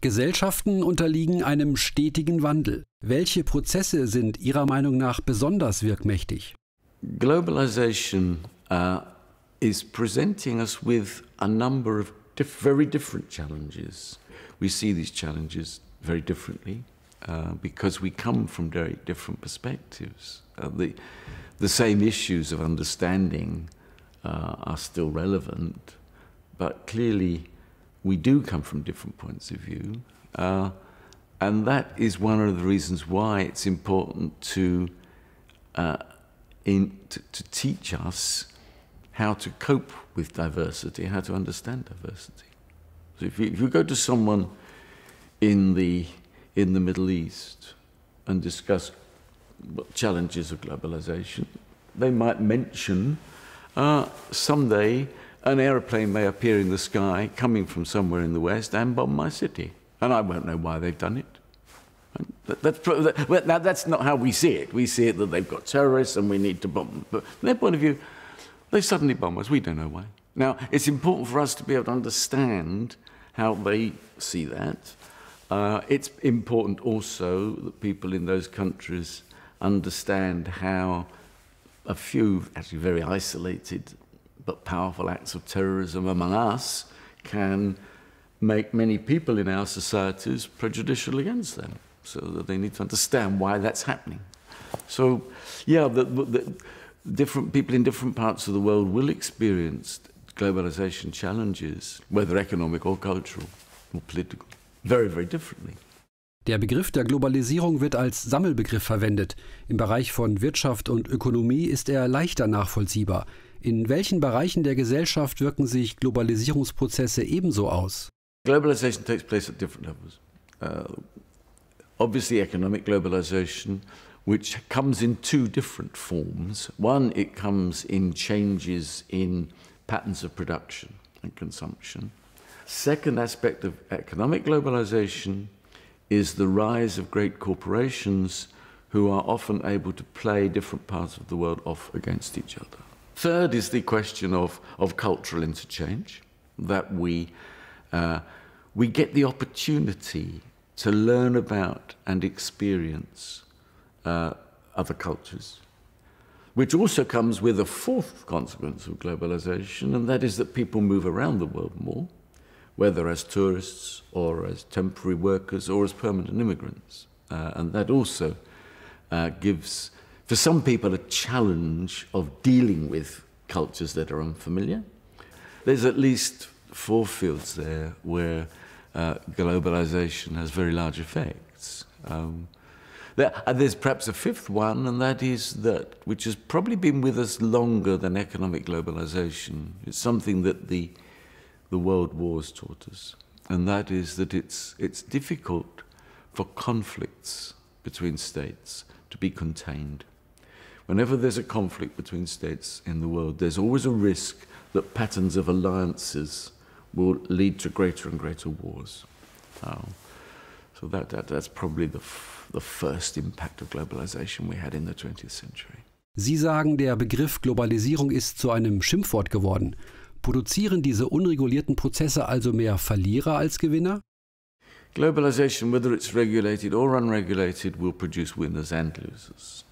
Gesellschaften unterliegen einem stetigen Wandel. Welche Prozesse sind Ihrer Meinung nach besonders wirkmächtig? Globalization is presenting us with a number of very different challenges. We see these challenges very differently because we come from very different perspectives. The same issues of understanding are still relevant, but clearly we do come from different points of view, and that is one of the reasons why it's important to teach us how to cope with diversity, how to understand diversity. So if you go to someone in the Middle East and discuss what challenges of globalization, they might mention someday an aeroplane may appear in the sky coming from somewhere in the West and bomb my city. And I won't know why they've done it. That's not how we see it. We see it that they've got terrorists and we need to bomb them. But from their point of view, they suddenly bomb us. We don't know why. Now, it's important for us to be able to understand how they see that. It's important also that people in those countries understand how a few, actually very isolated but powerful acts of terrorism among us can make many people in our societies prejudicial against them, so that they need to understand why that's happening. So, yeah, the different people in different parts of the world will experience globalization challenges, whether economic or cultural or political, very, very differently. Der Begriff der Globalisierung wird als Sammelbegriff verwendet. Im Bereich von Wirtschaft und Ökonomie ist er leichter nachvollziehbar. In welchen Bereichen der Gesellschaft wirken sich Globalisierungsprozesse ebenso aus? Globalization takes place at different levels. Obviously economic globalization, which comes in two different forms. One, it comes in changes in patterns of production and consumption. Second aspect of economic globalization is the rise of great corporations who are often able to play different parts of the world off against each other. Third is the question of cultural interchange, that we get the opportunity to learn about and experience other cultures, which also comes with a fourth consequence of globalization, and that is that people move around the world more, whether as tourists or as temporary workers or as permanent immigrants. And that also gives, for some people, a challenge of dealing with cultures that are unfamiliar. There's at least 4 fields there where globalization has very large effects. There's perhaps a 5th one, and that is that, which has probably been with us longer than economic globalization. It's something that the world wars taught us, and that is that it's difficult for conflicts between states to be contained. Whenever there's a conflict between states in the world, there's always a risk that patterns of alliances will lead to greater and greater wars. So that's probably the first impact of globalization we had in the 20th century. Sie sagen, der Begriff Globalisierung ist zu einem Schimpfwort geworden. Produzieren diese unregulierten Prozesse also mehr Verlierer als Gewinner? Globalization, whether it's regulated or unregulated, will produce winners and losers.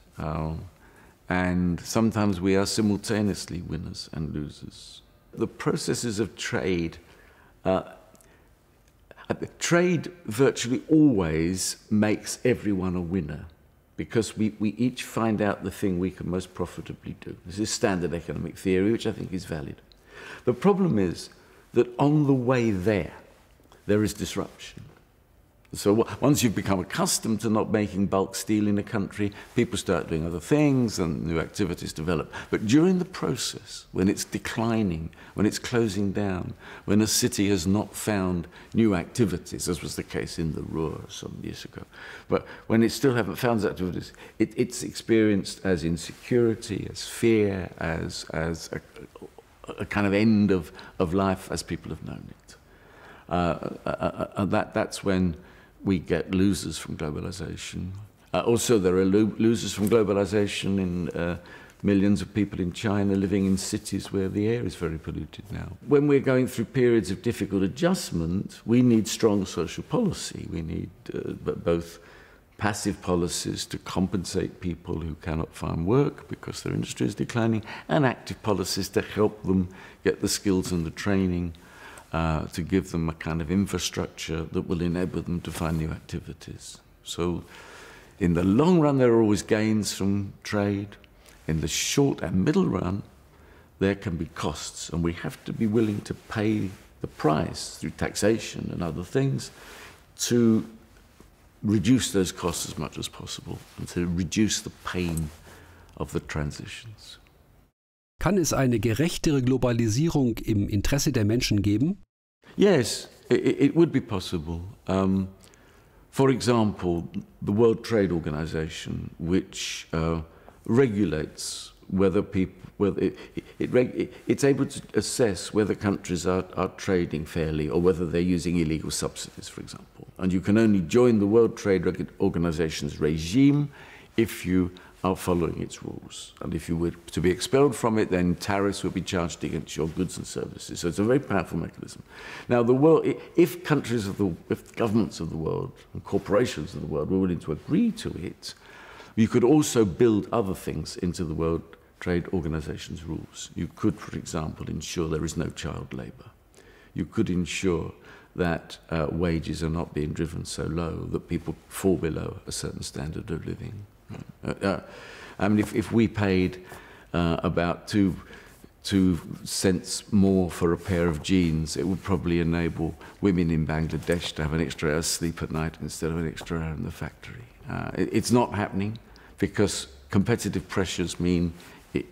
And sometimes we are simultaneously winners and losers. The processes of trade, trade virtually always makes everyone a winner, because we each find out the thing we can most profitably do. This is standard economic theory, which I think is valid. The problem is that on the way there is disruption. So once you've become accustomed to not making bulk steel in a country, people start doing other things and new activities develop. But during the process, when it's declining, when it's closing down, when a city has not found new activities, as was the case in the Ruhr some years ago, but when it still haven't found those activities, it's experienced as insecurity, as fear, as a kind of end of life as people have known it. And that's when we get losers from globalization. Also, there are losers from globalization in millions of people in China living in cities where the air is very polluted now. When we're going through periods of difficult adjustment, we need strong social policy. We need both passive policies to compensate people who cannot find work because their industry is declining, and active policies to help them get the skills and the training to give them a kind of infrastructure that will enable them to find new activities. So in the long run, there are always gains from trade. In the short and middle run, there can be costs, and we have to be willing to pay the price through taxation and other things to reduce those costs as much as possible and to reduce the pain of the transitions. Kann es eine gerechtere Globalisierung im Interesse der Menschen geben? Yes, it would be possible. For example, the World Trade Organization, which regulates whether it's able to assess whether countries are trading fairly or whether they're using illegal subsidies, for example. And you can only join the World Trade Organization's regime if you are following its rules. And if you were to be expelled from it, then tariffs would be charged against your goods and services. So it's a very powerful mechanism. Now, the world, if governments of the world and corporations of the world were willing to agree to it, you could also build other things into the World Trade Organization's rules. You could, for example, ensure there is no child labor. You could ensure that wages are not being driven so low that people fall below a certain standard of living. I mean, if we paid about 2 cents more for a pair of jeans, it would probably enable women in Bangladesh to have an extra hour's sleep at night instead of an extra hour in the factory. It's not happening because competitive pressures mean we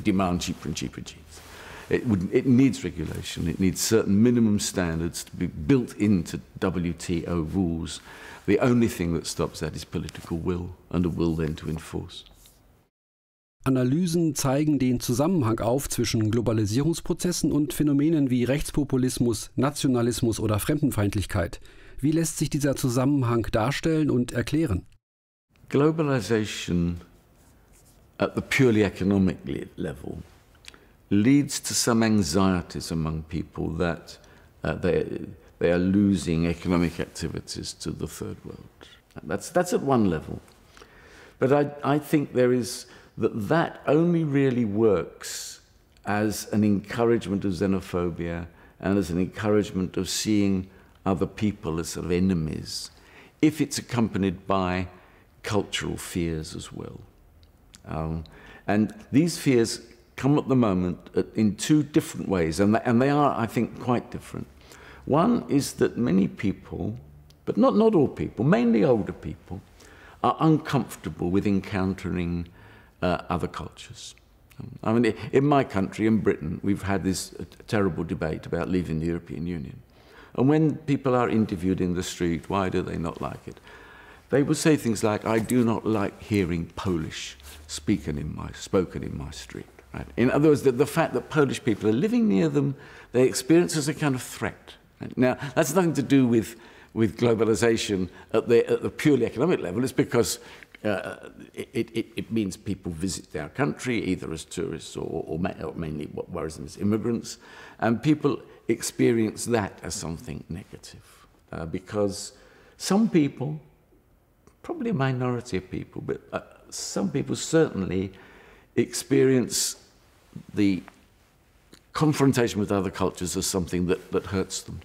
demand cheaper and cheaper jeans. It needs regulation. It needs certain minimum standards to be built into WTO rules. The only thing that stops that is political will and a will then to enforce. Analysen zeigen den Zusammenhang auf zwischen Globalisierungsprozessen und Phänomenen wie Rechtspopulismus, Nationalismus oder Fremdenfeindlichkeit. Wie lässt sich dieser Zusammenhang darstellen und erklären? Globalization at the purely economic level leads to some anxieties among people that they are losing economic activities to the third world. That's at one level. But I think that only really works as an encouragement of xenophobia and as an encouragement of seeing other people as sort of enemies, if it's accompanied by cultural fears as well. And these fears come at the moment in 2 different ways, and they are, I think, quite different. One is that many people, but not all people, mainly older people, are uncomfortable with encountering other cultures. I mean, in my country, in Britain, we've had this terrible debate about leaving the European Union. And when people are interviewed in the street, why do they not like it? They will say things like, I do not like hearing Polish spoken in my street. Right? In other words, the fact that Polish people are living near them, they experience as a kind of threat. Right? Now, that's nothing to do with globalization at the purely economic level. It's because it means people visit their country either as tourists or mainly what worries them as immigrants, and people experience that as something negative because some people, probably a minority of people, but some people certainly experience the confrontation with other cultures as something that hurts them.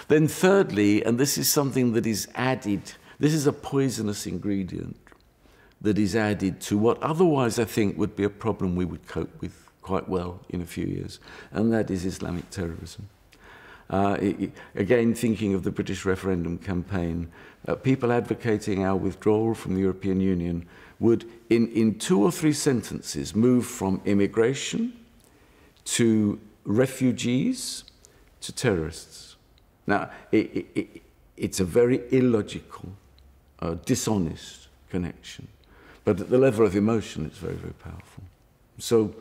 Then thirdly, and this is something that is added, this is a poisonous ingredient that is added to what otherwise I think would be a problem we would cope with quite well in a few years, and that is Islamic terrorism. Again, thinking of the British referendum campaign, people advocating our withdrawal from the European Union would, in 2 or 3 sentences, move from immigration to refugees to terrorists. Now, it's a very illogical, dishonest connection, but at the level of emotion, it's very, very powerful. So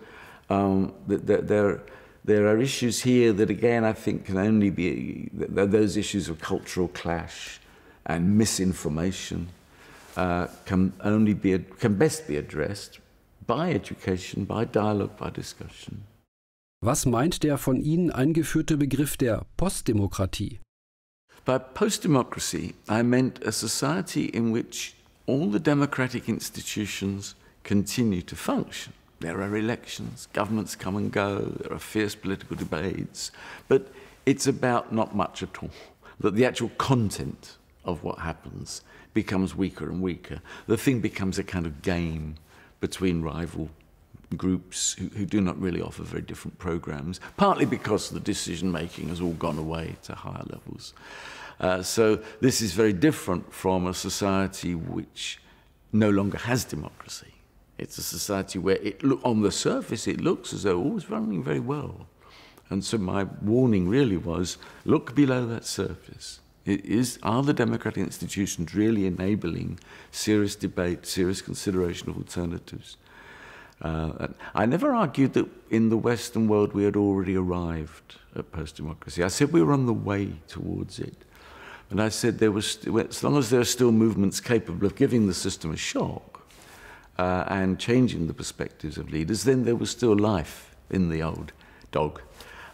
there are issues here that, again, I think can only be those issues of cultural clash and misinformation can best be addressed by education, by dialogue, by discussion. Was meint der von Ihnen eingeführte Begriff der Postdemokratie? By post-democracy, I meant a society in which all the democratic institutions continue to function. There are elections, governments come and go, there are fierce political debates, but it's about not much at all. That the actual content of what happens becomes weaker and weaker. The thing becomes a kind of game between rival groups who do not really offer very different programs, partly because the decision-making has all gone away to higher levels. So this is very different from a society which no longer has democracy. It's a society where on the surface it looks as though all is running very well. And so my warning really was, look below that surface. Are the democratic institutions really enabling serious debate, serious consideration of alternatives? I never argued that in the Western world we had already arrived at post-democracy. I said we were on the way towards it. And I said as long as there are still movements capable of giving the system a shock and changing the perspectives of leaders, then there was still life in the old dog.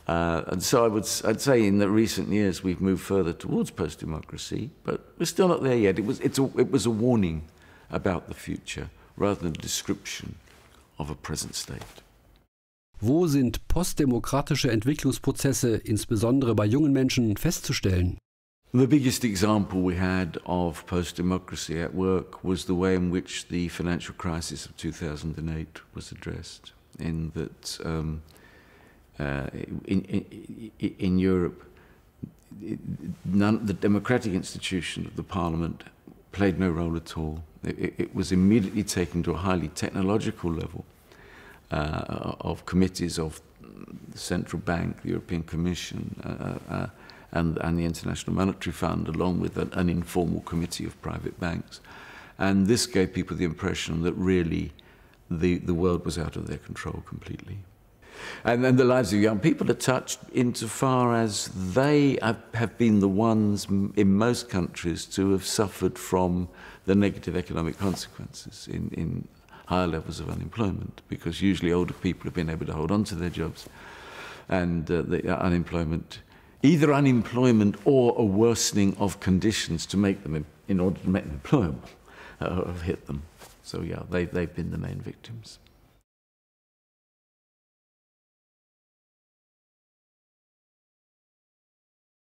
And so I'd say in the recent years we've moved further towards post-democracy, but we're still not there yet. It was a warning about the future rather than a description of a present state. Wo sind postdemokratische Entwicklungsprozesse, insbesondere bei jungen Menschen, festzustellen? The biggest example we had of post-democracy at work was the way in which the financial crisis of 2008 was addressed, in that in Europe, the democratic institution of the parliament played no role at all. It was immediately taken to a highly technological level of committees of the Central Bank, the European Commission, and the International Monetary Fund, along with an informal committee of private banks. And this gave people the impression that really the world was out of their control completely. And then the lives of young people are touched insofar as they have been the ones in most countries to have suffered from the negative economic consequences in higher levels of unemployment, because usually older people have been able to hold on to their jobs, and the unemployment, either unemployment or a worsening of conditions to make them, in order to make them employable, have hit them. So yeah, they've been the main victims.